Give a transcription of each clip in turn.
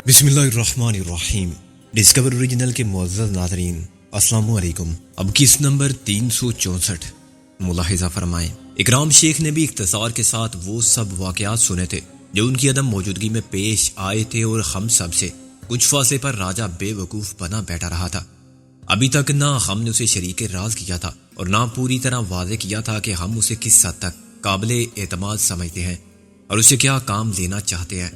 بسم اللہ الرحمن الرحیم۔ ڈسکور اوریجنل کے معزز ناظرین السلام علیکم۔ اب کس نمبر 364 ملاحظہ فرمائیں۔ اکرام شیخ نے بھی اختصار کے ساتھ وہ سب واقعات سنے تھے جو ان کی عدم موجودگی میں پیش آئے تھے، اور ہم سب سے کچھ فاصلے پر راجہ بے وقوف بنا بیٹھا رہا تھا۔ ابھی تک نہ ہم نے اسے شریک راز کیا تھا اور نہ پوری طرح واضح کیا تھا کہ ہم اسے کس حد تک قابل اعتماد سمجھتے ہیں اور اسے کیا کام لینا چاہتے ہیں۔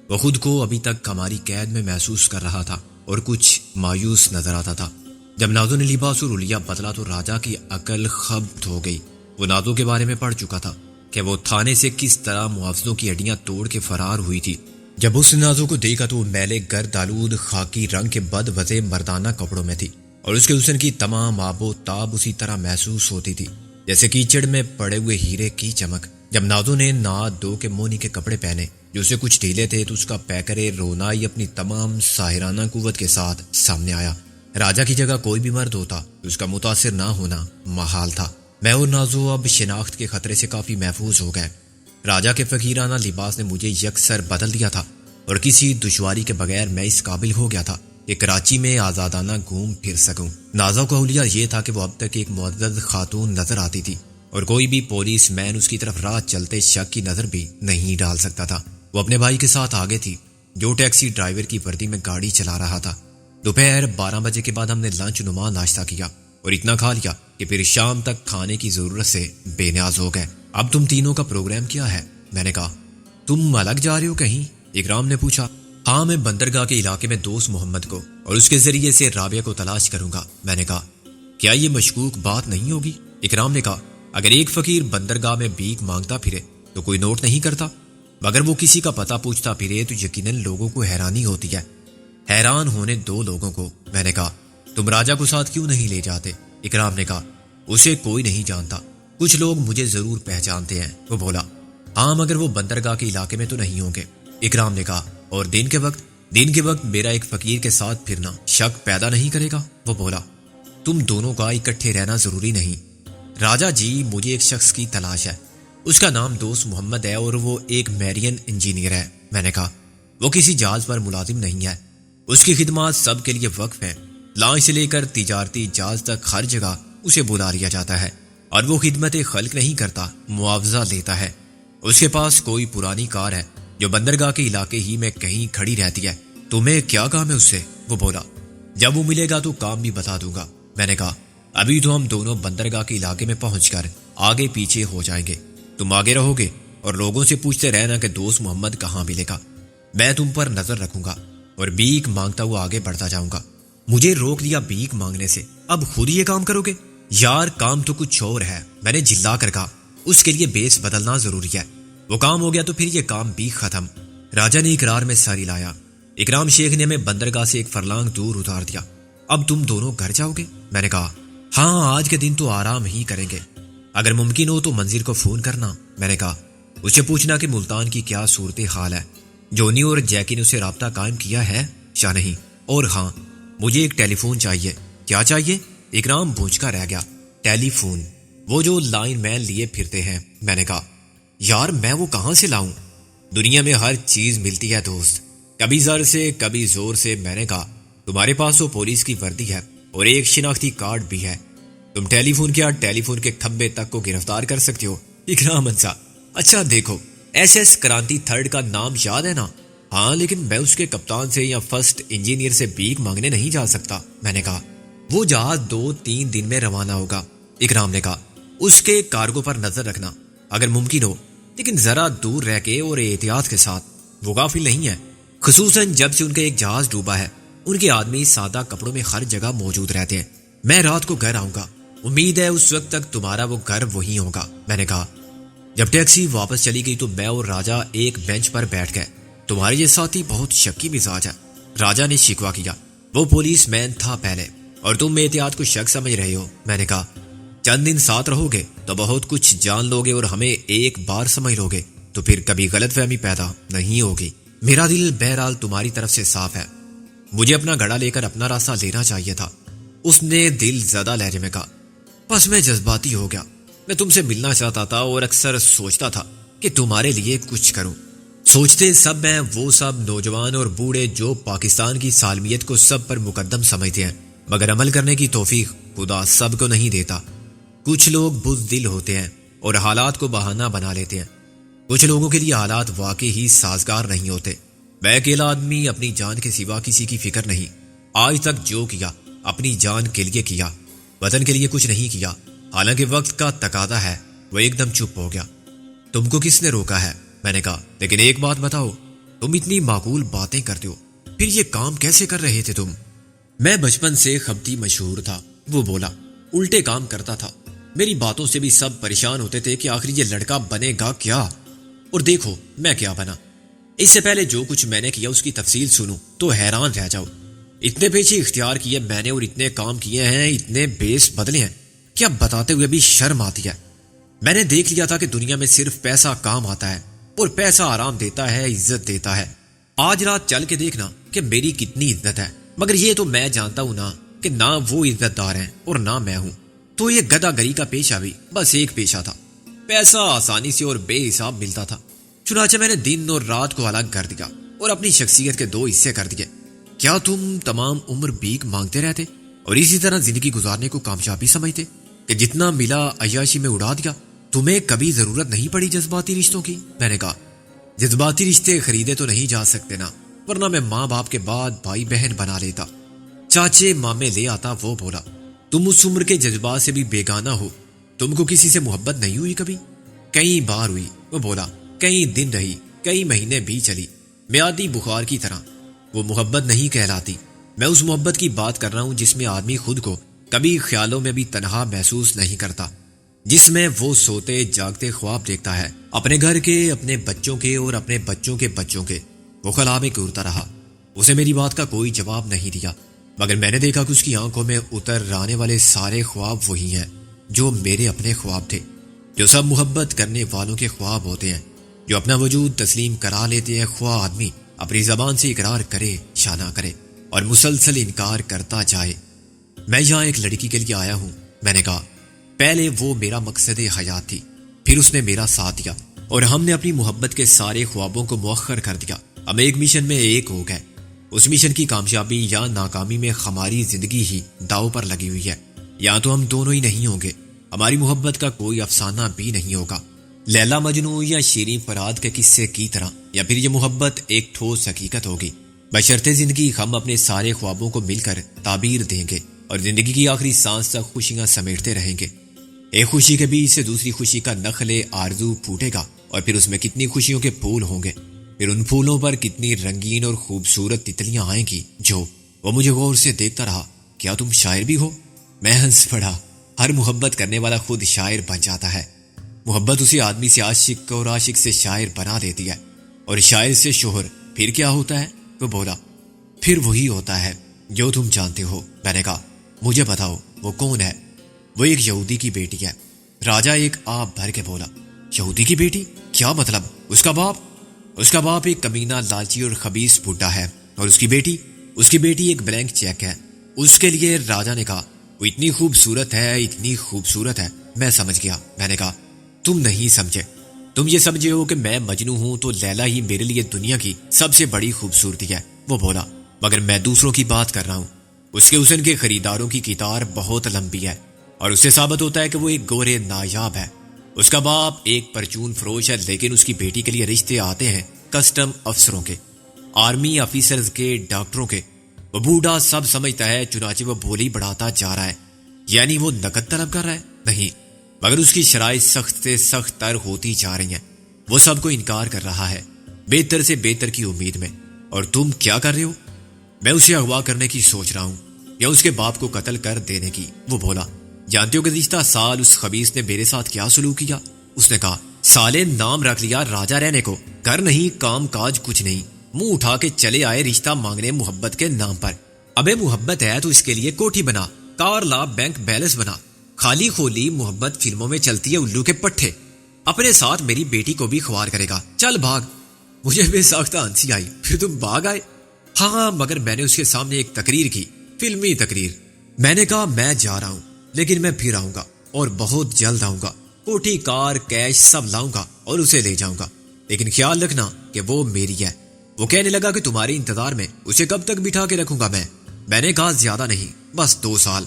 وہ خود کو ابھی تک ہماری قید میں محسوس کر رہا تھا اور کچھ مایوس نظر آتا تھا۔ جب نازو نے لباس اور حلیہ بدلا تو راجہ کی عقل خبت ہو گئی۔ وہ نازو کے بارے میں پڑھ چکا تھا کہ وہ تھانے سے کس طرح محافظوں کی ہڈیاں توڑ کے فرار ہوئی تھی۔ جب اس نے نازو کو دیکھا تو وہ میلے گرد آلود خاکی رنگ کے بد وضع مردانہ کپڑوں میں تھی، اور اس کے حسن کی تمام آب و تاب اسی طرح محسوس ہوتی تھی جیسے کیچڑ میں پڑے ہوئے ہیرے کی چمک۔ جب نازو نے نہا دھو کے مونی کے کپڑے پہنے جو اسے کچھ ڈھیلے تھے تو اس کا پیکرے رونائی اپنی تمام ساحرانہ قوت کے ساتھ سامنے آیا۔ راجہ کی جگہ کوئی بھی مرد ہوتا تو اس کا متاثر نہ ہونا محال تھا۔ میں اور نازو اب شناخت کے خطرے سے کافی محفوظ ہو گئے۔ راجہ کے فقیرانہ لباس نے مجھے یکسر بدل دیا تھا اور کسی دشواری کے بغیر میں اس قابل ہو گیا تھا کہ کراچی میں آزادانہ گھوم پھر سکوں۔ نازو کا حلیہ یہ تھا کہ وہ اب تک ایک معزز خاتون نظر آتی تھی اور کوئی بھی پولیس مین اس کی طرف راہ چلتے شک کی نظر بھی نہیں ڈال سکتا تھا۔ وہ اپنے بھائی کے ساتھ آگے تھی جو ٹیکسی ڈرائیور کی وردی میں گاڑی چلا رہا تھا۔ دوپہر 12 بجے کے بعد ہم نے لنچ نما ناشتہ کیا اور اتنا کھا لیا کہ پھر شام تک کھانے کی ضرورت سے بے نیاز ہو گئے۔ اب تم تینوں کا پروگرام کیا ہے؟ میں نے کہا۔ تم الگ جا رہے ہو کہیں؟ اکرام نے پوچھا۔ ہاں، میں بندرگاہ کے علاقے میں دوست محمد کو اور اس کے ذریعے سے رابعہ کو تلاش کروں گا۔ میں نے کہا۔ کیا یہ مشکوک بات نہیں ہوگی؟ اکرام نے کہا۔ اگر ایک فقیر بندرگاہ میں بھیک مانگتا پھرے تو کوئی نوٹ نہیں کرتا، مگر وہ کسی کا پتہ پوچھتا پھرے تو یقیناً لوگوں کو حیرانی ہوتی ہے۔ حیران ہونے دو لوگوں کو۔ میں نے کہا۔ تم راجہ کو ساتھ کیوں نہیں لے جاتے؟ اکرام نے کہا۔ اسے کوئی نہیں جانتا، کچھ لوگ مجھے ضرور پہچانتے ہیں۔ وہ بولا۔ ہاں، مگر وہ بندرگاہ کے علاقے میں تو نہیں ہوں گے۔ اکرام نے کہا۔ اور دن کے وقت میرا ایک فقیر کے ساتھ پھرنا شک پیدا نہیں کرے گا؟ وہ بولا۔ تم دونوں کا اکٹھے رہنا ضروری نہیں۔ راجہ جی، مجھے ایک شخص کی تلاش ہے، اس کا نام دوست محمد ہے اور وہ ایک میرین انجینئر ہے۔ میں نے کہا۔ وہ کسی جہاز پر ملازم نہیں ہے، اس کی خدمات سب کے لیے وقف ہیں۔ لانچ سے لے کر تجارتی جہاز تک ہر جگہ اسے بلا لیا جاتا ہے، اور وہ خدمت خلق نہیں کرتا، معاوضہ لیتا ہے۔ اس کے پاس کوئی پرانی کار ہے جو بندرگاہ کے علاقے ہی میں کہیں کھڑی رہتی ہے۔ تمہیں کیا کام ہے اس سے؟ وہ بولا۔ جب وہ ملے گا تو کام بھی بتا دوں گا۔ میں نے کہا۔ ابھی تو ہم دونوں بندرگاہ کے علاقے میں پہنچ کر آگے پیچھے ہو جائیں گے، تم آگے رہو گے اور لوگوں سے پوچھتے رہنا کہ دوست محمد کہاں ملے گا۔ میں تم پر نظر رکھوں گا اور بھیک مانگتا ہوا آگے بڑھتا جاؤں گا۔ مجھے روک دیا بھیک مانگنے سے، اب خود یہ کام کرو گے؟ یار، کام تو کچھ اور ہے، میں نے جلا کر کہا۔ اس کے لیے بیس بدلنا ضروری ہے، وہ کام ہو گیا تو پھر یہ کام بھی ختم۔ راجہ نے اقرار میں ساری لایا۔ اکرام شیخ نے ہمیں بندرگاہ سے ایک فرلانگ دور اتار دیا۔ اب تم دونوں گھر جاؤ گے؟ میں نے کہا۔ ہاں، آج کے دن تو آرام ہی کریں گے، اگر ممکن ہو تو منظر کو فون کرنا۔ میں نے کہا۔ اسے پوچھنا کہ ملتان کی کیا صورتحال ہے، جونی اور جیکی نے اسے رابطہ قائم کیا ہے یا نہیں؟ اور ہاں، مجھے ایک ٹیلی فون چاہیے۔ کیا چاہیے؟ اکرام بونجھ کا رہ گیا۔ ٹیلی فون؟ وہ جو لائن مین لیے پھرتے ہیں۔ میں نے کہا۔ یار، میں وہ کہاں سے لاؤں؟ دنیا میں ہر چیز ملتی ہے دوست، کبھی زر سے کبھی زور سے۔ میں نے کہا۔ تمہارے پاس تو پولیس کی وردی ہے اور ایک شناختی کارڈ بھی ہے، تم ٹیلی فون ٹیلی فون کے کھمبے تک کو گرفتار کر سکتے ہو۔ اکرام ہنسا۔ اچھا دیکھو، ایس ایس کرانتی تھرڈ کا نام یاد ہے نا؟ ہاں، لیکن میں اس کے کپتان سے یا فرسٹ انجینئر سے بھیک مانگنے نہیں جا سکتا۔ میں نے کہا۔ وہ جہاز 2-3 دن میں روانہ ہوگا۔ اکرام نے کہا۔ اس کے کارگو پر نظر رکھنا اگر ممکن ہو، لیکن ذرا دور رہ کے اور احتیاط کے ساتھ، وہ غافل نہیں ہے، خصوصاً جب سے ان کا ایک جہاز ڈوبا ہے۔ ان کے آدمی سادہ کپڑوں میں ہر جگہ موجود رہتے ہیں۔ میں رات کو گھر آؤں گا، امید ہے اس وقت تک تمہارا وہ گھر وہی ہوگا۔ میں نے کہا۔ جب ٹیکسی واپس چلی گئی تو میں اور راجہ ایک بینچ پر بیٹھ گئے۔ تمہارے یہ ساتھی بہت شکی مزاج ہے، راجہ نے شکوہ کیا۔ وہ پولیس مین تھا پہلے اور تم احتیاط کو شک سمجھ رہے ہو۔ میں نے کہا۔ چند دن ساتھ رہو گے تو بہت کچھ جان لوگے اور ہمیں ایک بار سمجھ لو گے تو پھر کبھی غلط فہمی پیدا نہیں ہوگی۔ میرا دل بہرحال تمہاری طرف سے صاف ہے، مجھے اپنا گھڑا لے کر اپنا راستہ لینا چاہیے تھا۔ اس نے دل زدہ لہجے میں کہا۔ بس میں جذباتی ہو گیا، میں تم سے ملنا چاہتا تھا اور اکثر سوچتا تھا کہ تمہارے لیے کچھ کروں، سوچتے سب ہیں وہ سب نوجوان اور بوڑھے جو پاکستان کی سالمیت کو سب پر مقدم سمجھتے ہیں، مگر عمل کرنے کی توفیق خدا سب کو نہیں دیتا۔ کچھ لوگ بزدل ہوتے ہیں اور حالات کو بہانہ بنا لیتے ہیں۔ کچھ لوگوں کے لیے حالات واقعی ہی سازگار نہیں ہوتے۔ میں اکیلا آدمی اپنی جان کے سوا کسی کی فکر نہیں۔ آج تک جو کیا اپنی جان کے لیے کیا، وطن کے لیے کچھ نہیں کیا۔ حالانکہ وقت کا تقاضا ہے۔ وہ ایک دم چپ ہو گیا۔ تم کو کس نے روکا ہے؟ میں نے کہا، لیکن ایک بات بتاؤ، تم اتنی معقول باتیں کرتے ہو، پھر یہ کام کیسے کر رہے تھے تم؟ میں بچپن سے خبطی مشہور تھا، وہ بولا، الٹے کام کرتا تھا۔ میری باتوں سے بھی سب پریشان ہوتے تھے کہ آخر یہ لڑکا بنے گا کیا؟ اور دیکھو میں کیا بنا۔ اس سے پہلے جو کچھ میں نے کیا اس کی تفصیل سنو تو حیران رہ جاؤ۔ اتنے پیچھے اختیار کیے میں نے اور اتنے کام کیے ہیں، اتنے بیس بدلے ہیں، کیا بتاتے ہوئے بھی شرم آتی ہے۔ میں نے دیکھ لیا تھا کہ دنیا میں صرف پیسہ کام آتا ہے اور پیسہ آرام دیتا ہے، عزت دیتا ہے۔ آج رات چل کے دیکھنا کہ میری کتنی عزت ہے، مگر یہ تو میں جانتا ہوں نا کہ نہ وہ عزت دار ہیں اور نہ میں ہوں۔ تو یہ گدا گری کا پیشہ بھی بس ایک پیشہ تھا۔ پیسہ آسانی سے اور بے حساب ملتا تھا، چنانچہ میں نے دن اور رات کو الگ کر دیا اور اپنی شخصیت کے دو حصے کر دیے۔ کیا تم تمام عمر بھیک مانگتے رہتے اور اسی طرح زندگی گزارنے کو کامیابی سمجھتے کہ جتنا ملا عیاشی میں اڑا دیا؟ تمہیں کبھی ضرورت نہیں پڑی جذباتی رشتوں کی؟ میں نے کہا، جذباتی رشتے خریدے تو نہیں جا سکتے نا، ورنہ میں ماں باپ کے بعد بھائی بہن بنا لیتا، چاچے مامے لے آتا۔ وہ بولا، تم اس عمر کے جذبات سے بھی بیگانہ ہو۔ تم کو کسی سے محبت نہیں ہوئی کبھی؟ کئی بار ہوئی۔ وہ بولا، کئی دن رہی، کئی مہینے بھی چلی، میادی بخار کی طرح۔ وہ محبت نہیں کہلاتی۔ میں اس محبت کی بات کر رہا ہوں جس میں آدمی خود کو کبھی خیالوں میں بھی تنہا محسوس نہیں کرتا، جس میں وہ سوتے جاگتے خواب دیکھتا ہے، اپنے گھر کے، اپنے بچوں کے اور اپنے بچوں کے بچوں کے۔ وہ خلا میں گورتا رہا۔ اسے میری بات کا کوئی جواب نہیں دیا، مگر میں نے دیکھا کہ اس کی آنکھوں میں اتر آنے والے سارے خواب وہی ہیں جو میرے اپنے خواب تھے، جو سب محبت کرنے والوں کے خواب ہوتے ہیں، جو اپنا وجود تسلیم کرا لیتے ہیں، خواہ آدمی اپنی زبان سے اقرار کرے یا نہ کرے اور مسلسل انکار کرتا جائے۔ میں یہاں ایک لڑکی کے لیے آیا ہوں۔ میں نے کہا، پہلے وہ میرا مقصد حیات تھی، پھر اس نے میرا ساتھ دیا اور ہم نے اپنی محبت کے سارے خوابوں کو مؤخر کر دیا۔ ہم ایک مشن میں ایک ہو گئے۔ اس مشن کی کامیابی یا ناکامی میں ہماری زندگی ہی داؤ پر لگی ہوئی ہے۔ یا تو ہم دونوں ہی نہیں ہوں گے، ہماری محبت کا کوئی افسانہ بھی نہیں ہوگا، لیلا مجنوں یا شیریں فرہاد کے قصے کی طرح، یا پھر یہ محبت ایک ٹھوس حقیقت ہوگی۔ بشرطِ زندگی ہم اپنے سارے خوابوں کو مل کر تعبیر دیں گے اور زندگی کی آخری سانس تک خوشیاں سمیٹتے رہیں گے۔ ایک خوشی کے بیچ سے دوسری خوشی کا نخل آرزو پھوٹے گا اور پھر اس میں کتنی خوشیوں کے پھول ہوں گے، پھر ان پھولوں پر کتنی رنگین اور خوبصورت تتلیاں آئیں گی۔ جو وہ مجھے غور سے دیکھتا رہا، کیا تم شاعر بھی ہو؟ میں ہنس پڑا۔ ہر محبت کرنے والا خود شاعر بن جاتا ہے۔ محبت اسی آدمی سے عاشق اور عاشق سے شاعر بنا دیتی ہے، اور شاعر سے شوہر۔ پھر کیا ہوتا ہے؟ وہ بولا، پھر وہی ہوتا ہے جو تم جانتے ہو۔ میں نے کہا، مجھے بتاؤ وہ کون ہے؟ وہ ایک یہودی کی بیٹی ہے۔ راجہ ایک آپ بھر کے بولا، یہودی کی بیٹی؟ کیا مطلب؟ اس کا باپ ایک کمینہ، لالچی اور خبیث بڈھا ہے، اور اس کی بیٹی ایک بلینک چیک ہے۔ اس کے لیے راجہ نے کہا، وہ اتنی خوبصورت ہے۔ میں سمجھ گیا۔ میں نے کہا، تم نہیں سمجھے، تم یہ سمجھے ہو کہ میں مجنوں ہوں تو لیلا ہی میرے لیے دنیا کی سب سے بڑی خوبصورتی ہے۔ وہ بولا، مگر میں دوسروں کی بات کر رہا ہوں۔ اس کے حسن کے خریداروں کی قطار بہت لمبی ہے، اور اس سے ثابت ہوتا ہے کہ وہ ایک گورے نایاب ہے۔ اس کا باپ ایک پرچون فروش ہے، لیکن اس کی بیٹی کے لیے رشتے آتے ہیں کسٹم افسروں کے، آرمی آفیسرز کے، ڈاکٹروں کے۔ وہ بوڑھا سب سمجھتا ہے، چنانچہ وہ بولی بڑھاتا جا رہا ہے۔ یعنی وہ نقد طلب کر رہا ہے؟ نہیں، مگر اس کی شرائط سخت سے سخت تر ہوتی جا رہی ہیں۔ وہ سب کو انکار کر رہا ہے، بہتر سے بہتر کی امید میں۔ اور تم کیا کر رہے ہو؟ میں اسے اغوا کرنے کی سوچ رہا ہوں، یا اس کے باپ کو قتل کر دینے کی۔ وہ بولا، جانتے ہو کہ گزشتہ سال اس خبیث نے میرے ساتھ کیا سلوک کیا؟ اس نے کہا، سالے نام رکھ لیا راجہ رہنے کو، گھر نہیں، کام کاج کچھ نہیں، منہ اٹھا کے چلے آئے رشتہ مانگنے محبت کے نام پر۔ ابے محبت ہے تو اس کے لیے کوٹھی بنا، کار لا، بینک بیلنس بنا۔ خالی خولی محبت فلموں میں چلتی ہے الو کے پٹھے۔ اپنے ساتھ میری بیٹی کو بھی خوار کرے گا، چل بھاگ۔ مجھے بے ساختہ ہنسی آئی۔ پھر تم بھاگ آئے؟ ہاں، مگر میں نے اس کے سامنے ایک تقریر کی، فلمی تقریر۔ میں نے کہا، میں جا رہا ہوں، لیکن میں پھر آؤں گا، اور بہت جلد آؤں گا۔ کوٹھی، کار، کیش سب لاؤں گا اور اسے لے جاؤں گا۔ لیکن خیال رکھنا کہ وہ میری ہے۔ وہ کہنے لگا کہ تمہارے انتظار میں اسے کب تک بٹھا کے رکھوں گا میں نے کہا زیادہ نہیں، بس 2 سال۔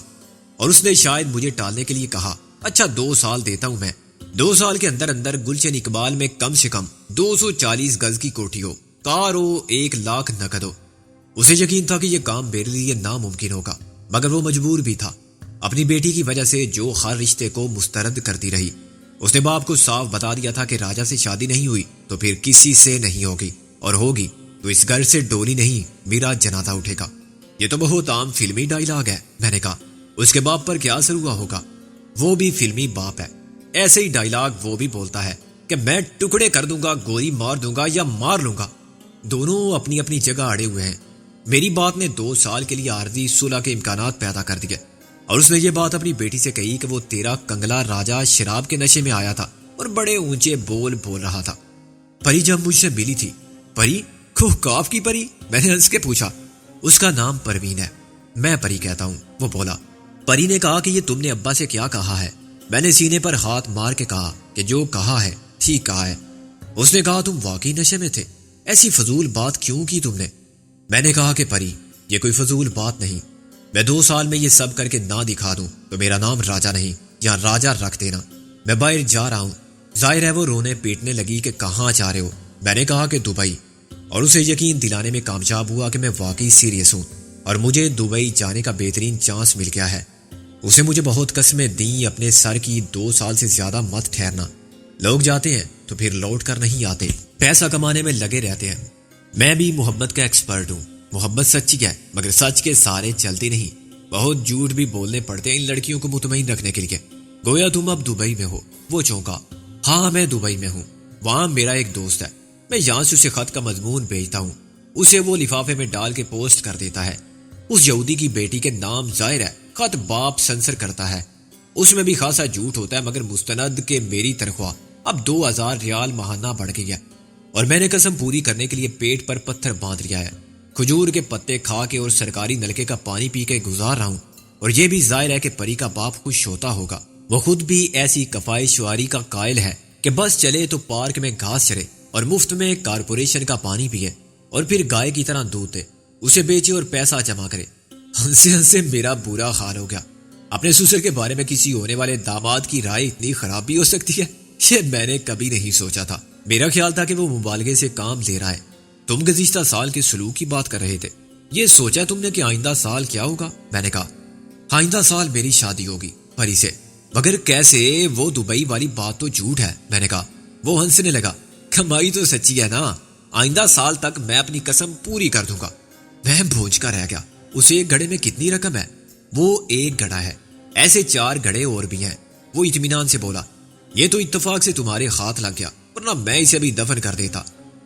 اور اس نے شاید مجھے ٹالنے کے لیے کہا اچھا 2 سال دیتا ہوں میں۔ 2 سال کے اندر اندر گلشن اقبال میں کم سے کم 240 گز کی کوٹھی ہو، کار ہو، 1 لاکھ نقد ہو۔ اسے یقین تھا کہ یہ کام میرے لیے ناممکن ہوگا، مگر وہ مجبور بھی تھا اپنی بیٹی کی وجہ سے جو ہر رشتے کو مسترد کرتی رہی۔ اس نے باپ کو صاف بتا دیا تھا کہ راجا سے شادی نہیں ہوئی تو پھر کسی سے نہیں ہوگی، اور ہوگی تو اس گھر سے ڈولی نہیں میرا جنازہ اٹھے گا۔ یہ تو بہت عام فلمی ڈائیلاگ ہے، میں نے کہا۔ اس کے باپ پر کیا اثر ہوا ہوگا؟ وہ بھی فلمی باپ ہے، ایسے ہی ڈائیلاگ وہ بھی بولتا ہے کہ میں ٹکڑے کر دوں گا، گولی مار دوں گا یا مار لوں گا۔ دونوں اپنی اپنی جگہ اڑے ہوئے ہیں۔ میری بات نے 2 سال کے لیے عارضی صلح کے امکانات پیدا کر دیے، اور اس نے یہ بات اپنی بیٹی سے کہی کہ وہ تیرا کنگلا راجا شراب کے نشے میں آیا تھا اور بڑے اونچے بول رہا تھا۔ پری جب مجھ سے ملی تھی، پری کاف کی پری؟ میں نے ہنس کے پوچھا۔ اس کا نام پروین ہے، میں پری کہتا ہوں، وہ بولا۔ پری نے کہا کہ یہ تم نے ابا سے کیا کہا ہے؟ میں نے سینے پر ہاتھ مار کے کہا کہ جو کہا ہے ٹھیک کہا ہے۔ اس نے کہا تم واقعی نشے میں تھے؟ ایسی فضول بات کیوں کی تم نے؟ میں نے کہا کہ پری یہ کوئی فضول بات نہیں، میں 2 سال میں یہ سب کر کے نہ دکھا دوں تو میرا نام راجا نہیں، یا راجا رکھ دینا۔ میں باہر جا رہا ہوں۔ ظاہر ہے وہ رونے پیٹنے لگی کہ کہاں جا رہے ہو؟ میں نے کہا کہ دبئی، اور اسے یقین دلانے میں کامیاب ہوا کہ میں واقعی سیریس ہوں اور مجھے دبئی جانے کا بہترین چانس مل گیا ہے۔ اسے مجھے بہت قسمیں دیں اپنے سر کی 2 سال سے زیادہ مت ٹھہرنا، لوگ جاتے ہیں تو پھر لوٹ کر نہیں آتے، پیسہ کمانے میں لگے رہتے ہیں۔ میں بھی محبت کا ایکسپرٹ ہوں، محبت سچی ہے مگر سچ کے سارے چلتی نہیں، بہت جھوٹ بھی بولنے پڑتے ہیں ان لڑکیوں کو مطمئن رکھنے کے لیے۔ گویا تم اب دبئی میں ہو؟ وہ چونکا۔ ہاں میں دبئی میں ہوں، وہاں میرا ایک دوست ہے، میں یہاں سے اسے خط کا مضمون بھیجتا ہوں، اسے وہ لفافے میں ڈال کے پوسٹ کر دیتا ہے۔ اس یہودی کی بیٹی کے نام ظاہر ہے، خط باپ سنسر کرتا ہے، اس میں بھی خاصا جھوٹ ہوتا ہے، مگر مستند کہ میری تنخواہ اب 2000 ریال ماہانہ بڑھ گئی ہے، اور میں نے قسم پوری کرنے کے لیے پیٹ پر پتھر باندھ لیا ہے۔ کھجور کے پتے کھا کے اور سرکاری نلکے کا پانی پی کے گزار رہا ہوں، اور یہ بھی ظاہر ہے کہ پری کا باپ خوش ہوتا ہوگا۔ وہ خود بھی ایسی کفایت شعاری کا قائل ہے کہ بس چلے تو پارک میں گھاس چرے اور مفت میں کارپوریشن کا پانی پیے، اور پھر گائے کی طرح دودھ دے، اسے بیچے اور پیسہ جمع کرے۔ ہنسے ہنسے میرا برا حال ہو گیا۔ اپنے سسر کے بارے میں کسی ہونے والے داماد کی رائے اتنی خراب بھی ہو سکتی ہے، یہ میں نے کبھی نہیں سوچا تھا۔ میرا خیال تھا کہ وہ مبالغے سے کام لے رہا ہے۔ تم گزشتہ سال کے سلوک کی بات کر رہے تھے، یہ سوچا تم نے کہ آئندہ سال کیا ہوگا؟ میں نے کہا آئندہ سال میری شادی ہوگی پری سے۔ مگر کیسے؟ وہ دبئی والی بات تو جھوٹ ہے، میں نے کہا۔ وہ ہنسنے لگا۔ کمائی تو سچی ہے نا، آئندہ سال تک میں اپنی قسم پوری کر دوں گا۔ میں بھونج کر رہ گیا۔ اس ایک گھڑے میں کتنی رقم ہے؟ وہ ایک گھڑا ہے، ایسے 4 گھڑے اور بھی ہیں۔ وہ اطمینان سے بولا یہ تو اتفاق سے تمہارے ہاتھ لگ گیا، ورنہ میں اسے بھی دفن کر دیتا۔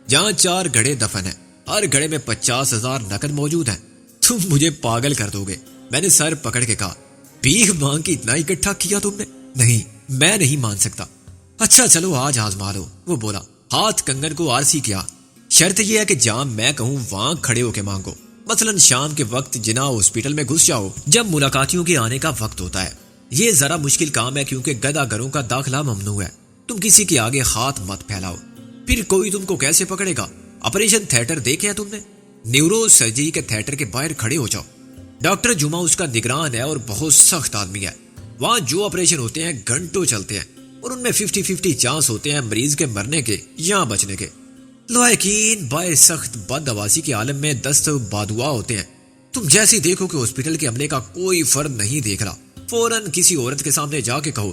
جہاں 4 گھڑے دفن ہیں، ہر گھڑے میں 50,000 نقد موجود ہیں۔ تم مجھے پاگل کر دو گے، میں نے سر پکڑ کے کہا۔ بھیک مانگ کے اتنا اکٹھا کیا تم نے؟ نہیں، میں نہیں مان سکتا۔ اچھا چلو آج آزما لو، وہ بولا۔ ہاتھ کنگن کو آرسی کیا۔ شرط یہ ہے کہ جہاں میں کہوں وہاں کھڑے ہو کے مانگو، مثلا شام کے وقت جنا ہاسپٹل میں گھس جاؤ جب ملاقاتیوں کے آنے کا وقت ہوتا ہے۔ یہ ذرا مشکل کام ہے کیونکہ گدا گھروں کا داخلہ ممنوع ہے۔ تم کسی کے آگے ہاتھ مت پھیلاؤ، پھر کوئی تم کو کیسے پکڑے گا؟ آپریشن تھیٹر دیکھے تم نے؟ نیورو سرجری کے تھیٹر کے باہر کھڑے ہو جاؤ، ڈاکٹر جمعہ اس کا نگران ہے اور بہت سخت آدمی ہے۔ وہاں جو آپریشن ہوتے ہیں گھنٹوں چلتے ہیں، اور ان میں 50-50 چانس ہوتے ہیں مریض کے مرنے کے یا بچنے کے۔ لائکین باہر سخت بدحواسی کے عالم میں دست بادوا ہوتے ہیں۔ تم جیسے دیکھو کہ ہاسپٹل کے عملے کا کوئی فرد نہیں دیکھ رہا، فوراً کسی عورت کے سامنے جا کے کہو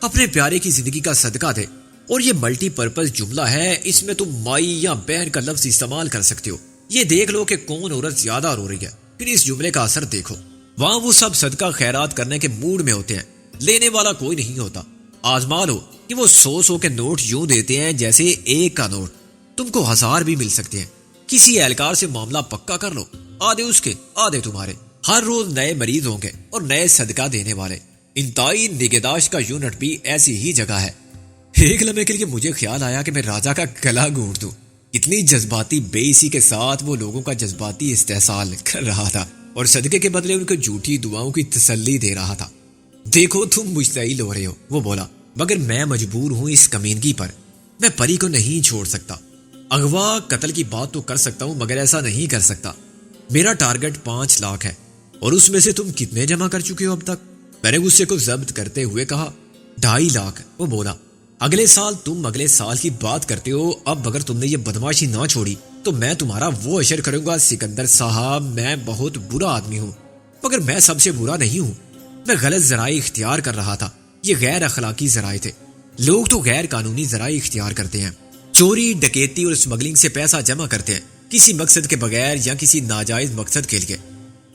اپنے پیارے کی زندگی کا صدقہ دے۔ اور یہ ملٹی پرپز جملہ ہے، اس میں تم مائی یا بہن کا لفظ استعمال کر سکتے ہو۔ یہ دیکھ لو کہ کون عورت زیادہ رو رہی ہے، پھر اس جملے کا اثر دیکھو۔ وہاں وہ سب صدقہ خیرات کرنے کے موڈ میں ہوتے ہیں، لینے والا کوئی نہیں ہوتا۔ آزما لو کہ وہ 100 کے نوٹ یوں دیتے ہیں جیسے 1 کا نوٹ، تم کو 1000 بھی مل سکتے ہیں۔ کسی اہلکار سے معاملہ پکا کر لو، آدھے اس کے آدھے تمہارے۔ ہر روز نئے مریض ہوں گے اور نئے صدقہ دینے والے۔ انتہائی نگہداشت کا یونٹ بھی ایسی ہی جگہ ہے۔ ایک لمحے کے لیے مجھے خیال آیا کہ میں راجا کا گلا گھونٹ دوں۔ کتنی جذباتی بے اسی کے ساتھ وہ لوگوں کا جذباتی استحصال کر رہا تھا اور صدقے کے بدلے ان کو جھوٹی دعاؤں کی تسلی دے رہا تھا۔ دیکھو تم مشتعل ہو رہے ہو، وہ بولا، مگر میں مجبور ہوں اس کمینگی پر۔ میں پری کو نہیں چھوڑ سکتا۔ اغوا قتل کی بات تو کر سکتا ہوں مگر ایسا نہیں کر سکتا. میرا ٹارگٹ 5 لاکھ ہے اور اس میں سے تم کتنے جمع کر چکے ہو اب تک؟ میں نے غصے کو ضبط کرتے ہوئے کہا 2.5 لاکھ. وہ بولا اگلے سال تم اگلے سال کی بات کرتے ہو. اب اگر تم نے یہ بدماشی نہ چھوڑی تو میں تمہارا وہ اشر کروں گا. سکندر صاحب میں بہت برا آدمی ہوں مگر میں سب سے برا نہیں ہوں. میں غلط ذرائع اختیار کر رہا تھا. یہ غیر اخلاقی ذرائع تھے. لوگ تو غیر قانونی ذرائع اختیار کرتے ہیں. چوری ڈکیتی اور اسمگلنگ سے پیسہ جمع کرتے ہیں کسی مقصد کے بغیر یا کسی ناجائز مقصد کے لیے.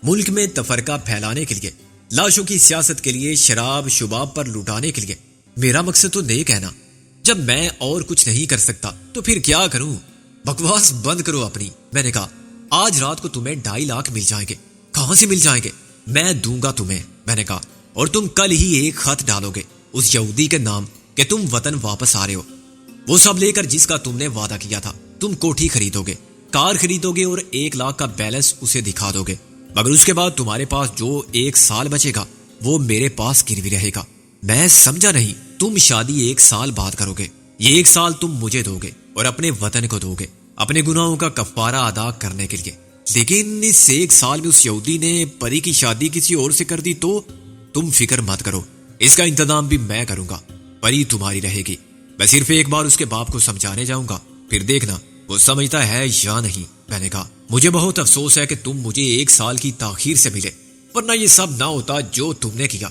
ملک میں تفرقہ پھیلانے کے لیے, لاشوں کی سیاست کے لیے, شراب شباب پر لٹانے کے لیے. میرا مقصد تو نیک ہے نا. جب میں اور کچھ نہیں کر سکتا تو پھر کیا کروں؟ بکواس بند کرو اپنی. میں نے کہا آج رات کو تمہیں 2.5 لاکھ مل جائیں گے. کہاں سے مل جائیں گے؟ میں دوں گا تمہیں. میں نے کہا اور تم کل ہی ایک خط ڈالو گے اس یہودی کے نام کہ تم وطن واپس آ رہے ہو. وہ سب لے کر جس کا تم نے وعدہ کیا تھا. تم کوٹھی خریدو گے, کار خریدو گے اور 1 لاکھ کا بیلنس اسے دکھا دو گے. مگر اس کے بعد تمہارے پاس جو 1 سال بچے گا وہ میرے پاس گروی رہے گا. میں سمجھا نہیں. تم شادی 1 سال بعد کرو گے. یہ 1 سال تم مجھے دو گے اور اپنے وطن کو دو گے اپنے گناہوں کا کفارہ ادا کرنے کے لیے. لیکن اس 1 سال میں اس یہودی نے پری کی شادی کسی اور سے کر دی تو تم فکر مت کرو, اس کا انتظام بھی میں کروں گا. پری تمہاری رہے گی. میں صرف ایک بار اس کے باپ کو سمجھانے جاؤں گا, پھر دیکھنا وہ سمجھتا ہے یا نہیں. میں نے کہا مجھے بہت افسوس ہے کہ تم مجھے 1 سال کی تاخیر سے ملے, ورنہ یہ سب نہ ہوتا جو تم نے کیا.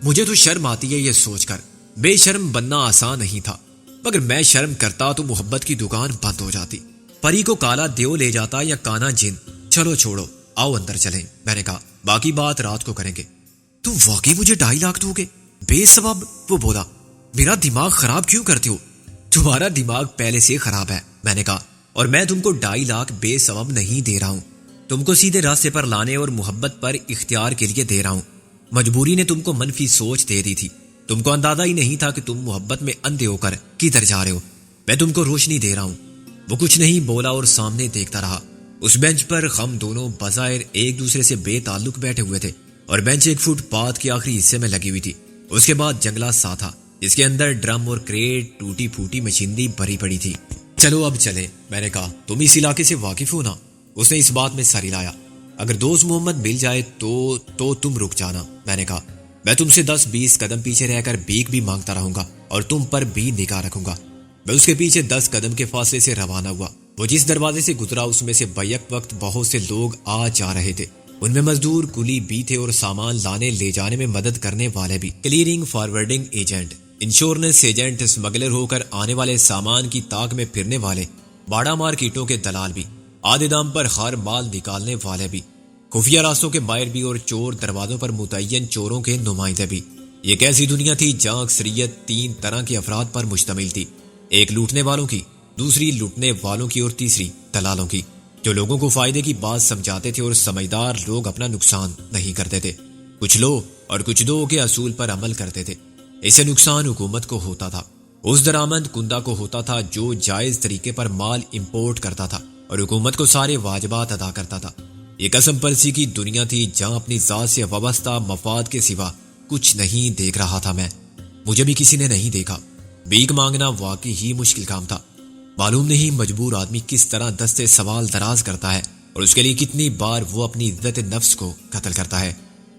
مجھے تو شرم آتی ہے یہ سوچ کر. بے شرم بننا آسان نہیں تھا, مگر میں شرم کرتا تو محبت کی دکان بند ہو جاتی. پری کو کالا دیو لے جاتا یا کانا جن. چلو چھوڑو, آؤ اندر چلیں. میں نے کہا باقی بات رات کو کریں گے. تم واقعی مجھے 2.5 لاکھ دو گے بے سبب؟ وہ بولا میرا دماغ خراب کیوں کرتے ہو؟ تمہارا دماغ پہلے سے خراب ہے. میں نے کہا اور میں تم کو 2.5 لاکھ بے سبب نہیں دے رہا ہوں. تم کو سیدھے راستے پر لانے اور محبت پر اختیار کے لیے دے رہا ہوں. مجبوری نے تم کو منفی سوچ دے دی تھی. تم کو اندازہ ہی نہیں تھا کہ تم محبت میں اندھے ہو کر کدھر جا رہے ہو. میں تم کو روشنی دے رہا ہوں. وہ کچھ نہیں بولا اور سامنے دیکھتا رہا. اس بینچ پر ہم دونوں بظاہر ایک دوسرے سے بے تعلق بیٹھے ہوئے تھے اور بینچ 1 فٹ پاتھ کے آخری حصے میں لگی ہوئی تھی. اس کے بعد جنگلہ سا تھا جس کے اندر ڈرم اور کریٹ ٹوٹی پھوٹی مشینری بھری پڑی تھی. چلو اب چلے. میں نے کہا تم اس علاقے سے واقف ہو نا؟ اس نے اس بات میں سر ہلایا. اگر دوست محمد مل جائے تو تم رک جانا. میں نے کہا میں تم سے 10-20 قدم پیچھے رہ کر بھیک بھی مانگتا رہوں گا اور تم پر بھی نگاہ رکھوں گا. میں اس کے پیچھے 10 قدم کے فاصلے سے روانہ ہوا. وہ جس دروازے سے گزرا اس میں سے بیک وقت بہت سے لوگ آ جا رہے تھے. ان میں مزدور کلی بھی تھے اور سامان لانے لے جانے میں مدد کرنے والے بھی. Clearing forwarding agent, insurance agent, smuggler ہو کر آنے والے سامان کی تاک میں پھرنے والے, باڑا مارکیٹوں کے دلال بھی, آدھے دام پر ہر مال نکالنے والے بھی, خفیہ راستوں کے ماہر بھی اور چور دروازوں پر متعین چوروں کے نمائندے بھی. یہ ایک ایسی دنیا تھی جہاں اکثریت 3 طرح کے افراد پر مشتمل تھی. ایک لوٹنے والوں کی, دوسری لوٹنے والوں کی اور تیسری دلالوں کی, جو لوگوں کو فائدے کی بات سمجھاتے تھے اور سمجھدار لوگ اپنا نقصان نہیں کرتے تھے. کچھ لو اور کچھ دو کے اصول پر عمل کرتے تھے. اس سے نقصان حکومت کو ہوتا تھا, اس درآمد کنندہ کو ہوتا تھا جو جائز طریقے پر مال امپورٹ کرتا تھا اور حکومت کو سارے واجبات ادا کرتا تھا. یہ قسم پرسی کی دنیا تھی جہاں اپنی ذات سے وابستہ مفاد کے سوا کچھ نہیں دیکھ رہا تھا میں. مجھے بھی کسی نے نہیں دیکھا. بھیک مانگنا واقعی ہی مشکل کام تھا. معلوم نہیں مجبور آدمی کس طرح دستے سوال دراز کرتا ہے اور اس کے لیے کتنی بار وہ اپنی عزت نفس کو قتل کرتا ہے.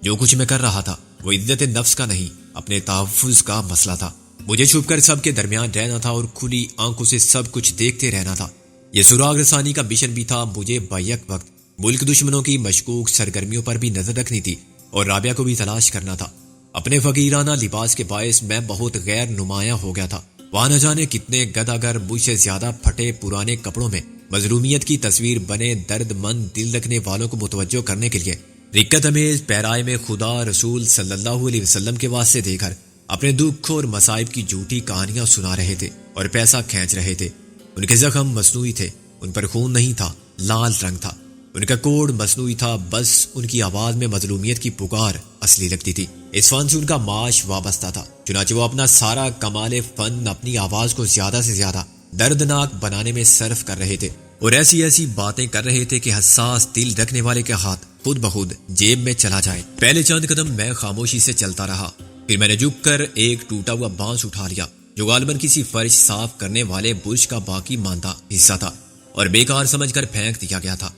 جو کچھ میں کر رہا تھا وہ عزت نفس کا نہیں, اپنے تحفظ کا مسئلہ تھا. مجھے چھپ کر سب کے درمیان رہنا تھا اور کھلی آنکھوں سے سب کچھ دیکھتے رہنا تھا. یہ سراغ رسانی کا مشن بھی تھا. مجھے بیک وقت ملک دشمنوں کی مشکوک سرگرمیوں پر بھی نظر رکھنی تھی اور رابعہ کو بھی تلاش کرنا تھا. اپنے فقیرانہ لباس کے باعث میں بہت غیر نمایاں ہو گیا تھا. وہاں نہ جانے کتنے گداگر مجھ سے زیادہ پھٹے پرانے کپڑوں میں مظلومیت کی تصویر بنے درد مند دل رکھنے والوں کو متوجہ کرنے کے لیے رکت امیز پیرائے میں خدا رسول صلی اللہ علیہ وسلم کے واسطے دے کر اپنے دکھ اور مصائب کی جھوٹی کہانیاں سنا رہے تھے اور پیسہ کھینچ رہے تھے. ان کے زخم مصنوعی تھے, ان پر خون نہیں تھا, لال رنگ تھا. ان کا کوڈ مصنوعی تھا, بس ان کی آواز میں مظلومیت کی پکار اصلی لگتی تھی. اس فن سے ان کا معاش وابستہ تھا, چنانچہ وہ اپنا سارا کمال فن اپنی آواز کو زیادہ سے زیادہ دردناک بنانے میں صرف کر رہے تھے اور ایسی باتیں کر رہے تھے کہ حساس دل رکھنے والے کا ہاتھ خود بخود جیب میں چلا جائے. پہلے چند قدم میں خاموشی سے چلتا رہا, پھر میں نے جھک کر ایک ٹوٹا ہوا بانس اٹھا لیا جو غالباً کسی فرش صاف کرنے والے برش کا باقی ماندہ حصہ تھا. اور بیکار سمجھ کر پھینک دیا گیا تھا۔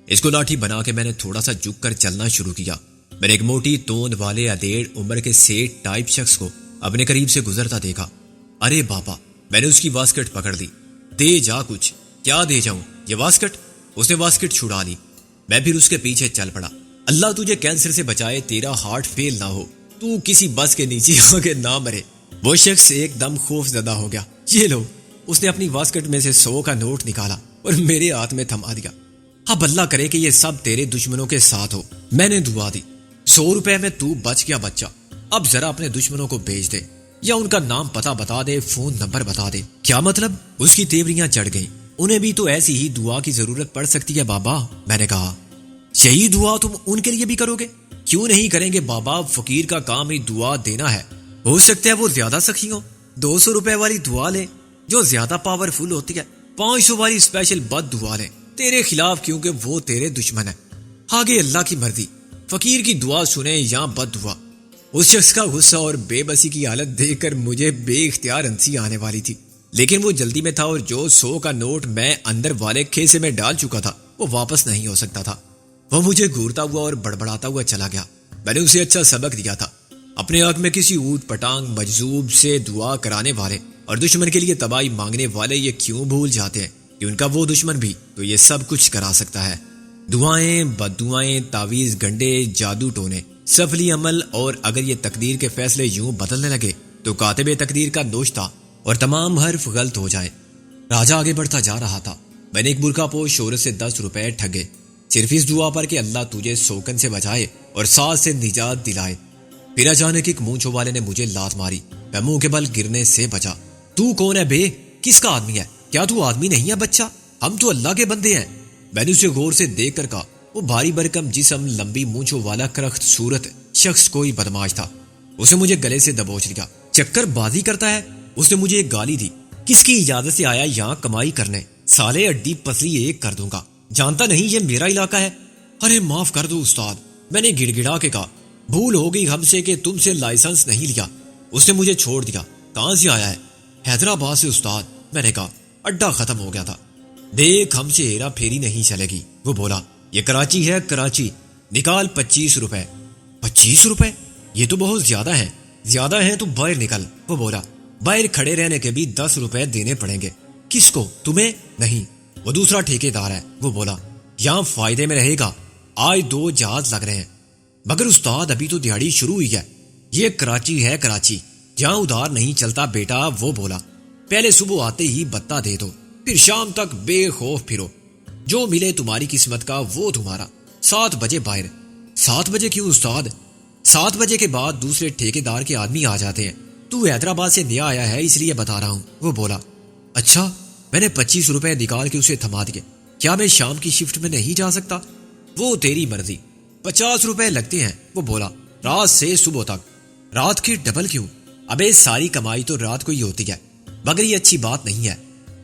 اس کو لاٹھی بنا کے میں نے تھوڑا سا جھک کر چلنا شروع کیا۔ میں نے ایک موٹی توند والے ادھیڑ عمر کے سیٹ ٹائپ شخص کو اپنے قریب سے گزرتا دیکھا۔ ارے بابا، میں نے اس کی واسکٹ پکڑ لی۔ دے جا کچھ۔ کیا دے جاؤں؟ یہ واسکٹ؟ اس نے واسکٹ چھڑا لی۔ میں پھر اس کے پیچھے چل پڑا۔ اللہ تجھے کینسر سے بچائے، تیرا ہارٹ فیل نہ ہو، تو کسی بس کے نیچے آ کے نہ مرے۔ وہ شخص ایک دم خوف زدہ ہو گیا۔ یہ لو، اس نے اپنی واسکٹ میں سے 100 کا نوٹ نکالا اور میرے ہاتھ میں تھما دیا۔ اب اللہ کرے کہ یہ سب تیرے دشمنوں کے ساتھ ہو۔ میں نے دعا دی، 100 روپے میں تو بچ گیا بچہ۔ اب ذرا اپنے دشمنوں کو بھیج دے، یا ان کا نام پتہ بتا دے، فون نمبر بتا دے۔ کیا مطلب؟ اس کی تیوریاں چڑھ گئیں۔ انہیں بھی تو ایسی ہی دعا کی ضرورت پڑ سکتی ہے بابا۔ میں نے کہا، یہی دعا تم ان کے لیے بھی کرو گے؟ کیوں نہیں کریں گے بابا، فقیر کا کام ہی دعا دینا ہے۔ ہو سکتا ہے وہ زیادہ سخی ہوں، 200 روپے والی دعا لے جو زیادہ پاورفل ہوتی ہے، 500 والی اسپیشل بد دعا لے تیرے خلاف، کیونکہ وہ تیرے دشمن ہے۔ آگے اللہ کی مرضی، فقیر کی دعا سنیں یا بد دعا۔ اس شخص کا غصہ اور بے بسی کی حالت دیکھ کر مجھے بے اختیار ہنسی آنے والی تھی، لیکن وہ جلدی میں تھا اور جو 100 کا نوٹ میں اندر والے کھیسے میں ڈال چکا تھا وہ واپس نہیں ہو سکتا تھا۔ وہ مجھے گھورتا ہوا اور بڑبڑاتا ہوا چلا گیا۔ میں نے اسے اچھا سبق دیا تھا۔ اپنے حق میں کسی اوٹ پٹانگ مجذوب سے دعا کرانے والے اور دشمن کے لیے تباہی مانگنے والے یہ کیوں بھول جاتے ہیں کہ ان کا وہ دشمن بھی تو یہ سب کچھ کرا سکتا ہے۔ دعائیں، بد دعائیں، تعویذ گنڈے، جادو ٹونے، سفلی عمل، اور اگر یہ تقدیر کے فیصلے یوں بدلنے لگے تو کاتب تقدیر کا دوش تھا اور تمام حرف غلط ہو جائے۔ راجہ آگے بڑھتا جا رہا تھا۔ میں نے ایک برقع پوش شورت سے 10 روپے ٹھگے، صرف اس دعا پر کہ اللہ تجھے سوکن سے بچائے اور ساز سے نجات دلائے۔ پھر اچانک ایک مونچھوں والے نے مجھے لات ماری۔ میں منہ کے بل گرنے سے بچا۔ تو کون ہے بے؟ کس کا آدمی ہے؟ کیا تو آدمی نہیں ہے بچہ؟ ہم تو اللہ کے بندے ہیں۔ میں نے اسے غور سے دیکھ کر کہا۔ وہ بھاری برکم جسم، لمبی مونچھوں والا کرخت صورت شخص کوئی بدماش تھا۔ اسے مجھے گلے سے دبوچ لیا۔ چکر بازی کرتا ہے؟ اس نے مجھے ایک گالی دی۔ کس کی اجازت سے آیا یہاں کمائی کرنے؟ سالے اڈی پسلی ایک کر دوں گا، جانتا نہیں یہ میرا علاقہ ہے؟ ارے معاف کر دو استاد، میں نے گڑ گڑا کے کہا۔ بھول ہو گئی ہم سے کہ تم سے لائسنس نہیں لیا۔ اس نے مجھے چھوڑ دیا۔ کہاں سے آیا ہے؟ حیدرآباد سے استاد۔ میں نے کہا، اڈا ختم ہو گیا تھا۔ دیکھ، ہم سے ہیرا پھیری نہیں چلے گی۔ وہ بولا، یہ کراچی ہے، کراچی، نکال 25 روپے۔ 25 روپے؟ یہ تو بہت زیادہ ہیں۔ زیادہ ہیں تو باہر نکل۔ وہ بولا، باہر کھڑے رہنے کے بھی 10 روپے دینے پڑیں گے۔ کس کو؟ تمہیں؟ نہیں، وہ دوسرا ٹھیکیدار ہے۔ وہ بولا، یہاں فائدے میں رہے گا، آج 2 جہاز لگ رہے ہیں۔ مگر استاد، ابھی تو دیہڑی شروع ہوئی ہے۔ یہ کراچی ہے، کراچی، جہاں ادھار نہیں چلتا بیٹا۔ وہ بولا، پہلے صبح آتے ہی بتا دے دو، پھر شام تک بے خوف پھرو، جو ملے تمہاری قسمت کا وہ تمہارا۔ 7 بجے باہر۔ 7 بجے کیوں استاد؟ 7 بجے کے بعد دوسرے ٹھیکیدار کے آدمی آ جاتے ہیں۔ تو حیدرآباد سے نیا آیا ہے اس لیے بتا رہا ہوں۔ وہ بولا، اچھا۔ میں نے 25 روپے نکال کے اسے تھما دیے۔ کیا میں شام کی شفٹ میں نہیں جا سکتا؟ وہ تیری مرضی، 50 روپے لگتے ہیں۔ وہ بولا، رات سے صبح تک۔ رات کے ڈبل کیوں؟ ابے ساری کمائی تو رات کو ہی ہوتی ہے، مگر یہ اچھی بات نہیں ہے۔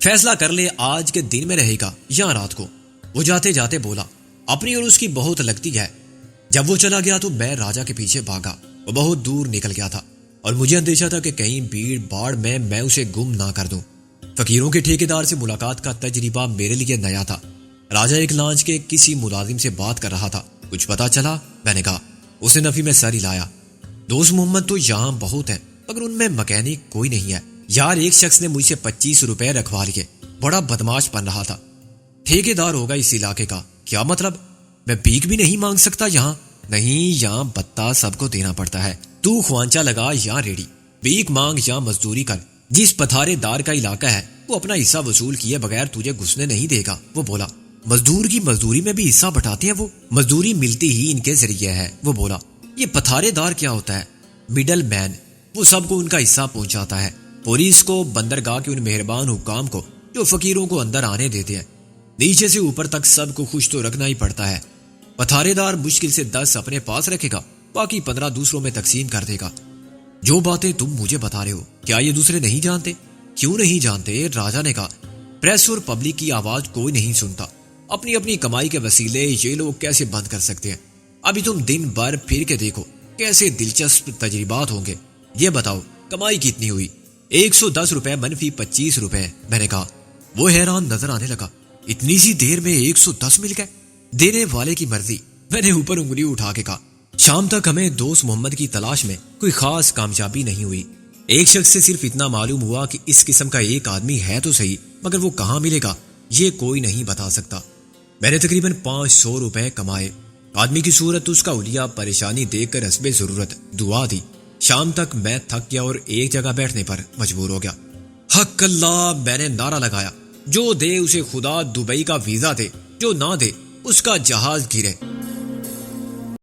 فیصلہ کر لے، آج کے دن میں رہے گا یا رات کو۔ وہ جاتے جاتے بولا، اپنی اور اس کی بہت لگتی ہے۔ جب وہ چلا گیا تو میں راجہ کے پیچھے بھاگا۔ وہ بہت دور نکل گیا تھا اور مجھے اندیشہ تھا کہ کہیں بھیڑ باڑ میں اسے گم نہ کر دوں۔ فقیروں کے ٹھیکیدار سے ملاقات کا تجربہ میرے لیے نیا تھا۔ راجہ ایک لانچ کے کسی ملازم سے بات کر رہا تھا۔ کچھ پتا چلا؟ میں نے کہا۔ اس نے نفی میں سر ہلایا۔ دوست محمد تو یہاں بہت ہیں، مگر ان میں مکینک کوئی نہیں ہے۔ یار، ایک شخص نے مجھ سے 25 روپے رکھوا لیے، بڑا بدماش بن رہا تھا۔ ٹھیکیدار ہوگا اس علاقے کا۔ کیا مطلب؟ میں بھیک بھی نہیں مانگ سکتا یہاں؟ نہیں، یہاں بتا سب کو دینا پڑتا ہے۔ تو خوانچہ لگا یا ریڑی، بھیک مانگ یا مزدوری کر۔ جس پتھارے دار کا علاقہ ہے وہ اپنا حصہ وصول کیے بغیر تجھے گھسنے نہیں دے گا۔ وہ بولا، مزدور کی مزدوری میں بھی حصہ بٹاتے ہیں وہ؟ مزدوری ملتی ہی ان کے ذریعے ہے۔ وہ بولا، یہ پتھارے دار کیا ہوتا ہے؟ مڈل مین، وہ سب کو ان کا حصہ پہنچاتا ہے، پولیس کو، بندرگاہ کے ان مہربان حکام کو جو فقیروں کو اندر آنے دیتے ہیں۔ نیچے سے اوپر تک سب کو خوش تو رکھنا ہی پڑتا ہے۔ پتھارے دار مشکل سے 10 اپنے پاس رکھے گا، باقی 15 دوسروں میں تقسیم کر دے گا۔ جو باتیں تم مجھے بتا رہے ہو، کیا یہ دوسرے نہیں جانتے؟ کیوں نہیں جانتے؟ راجہ نے کہا، پریس اور پبلک کی آواز کوئی نہیں سنتا۔ اپنی اپنی کمائی کے وسیلے یہ لوگ کیسے بند کر سکتے ہیں؟ ابھی تم دن بھر پھر کے دیکھو، کیسے دلچسپ تجربات ہوں گے۔ یہ بتاؤ کمائی کتنی ہوئی؟ 110 روپے منفی 25 روپے۔ میں نے کہا۔ وہ حیران نظر آنے لگا۔ اتنی سی دیر میں 110 مل گئے؟ دینے والے کی مرضی، میں نے اوپر انگلی اٹھا کے کہا۔ شام تک ہمیں دوست محمد کی تلاش میں کوئی خاص کامیابی نہیں ہوئی۔ ایک شخص سے صرف اتنا معلوم ہوا کہ اس قسم کا ایک آدمی ہے تو صحیح، مگر وہ کہاں ملے گا یہ کوئی نہیں بتا سکتا۔ میں نے تقریباً 500 روپے کمائے۔ آدمی کی صورت اس کا حلیہ پریشانی دیکھ کر حسب ضرورت دعا دی۔ شام تک میں تھک گیا اور ایک جگہ بیٹھنے پر مجبور ہو گیا۔ حق اللہ، میں نے نعرہ لگایا، جو دے اسے خدا دبئی کا ویزا دے، جو نہ دے اس کا جہاز گرے۔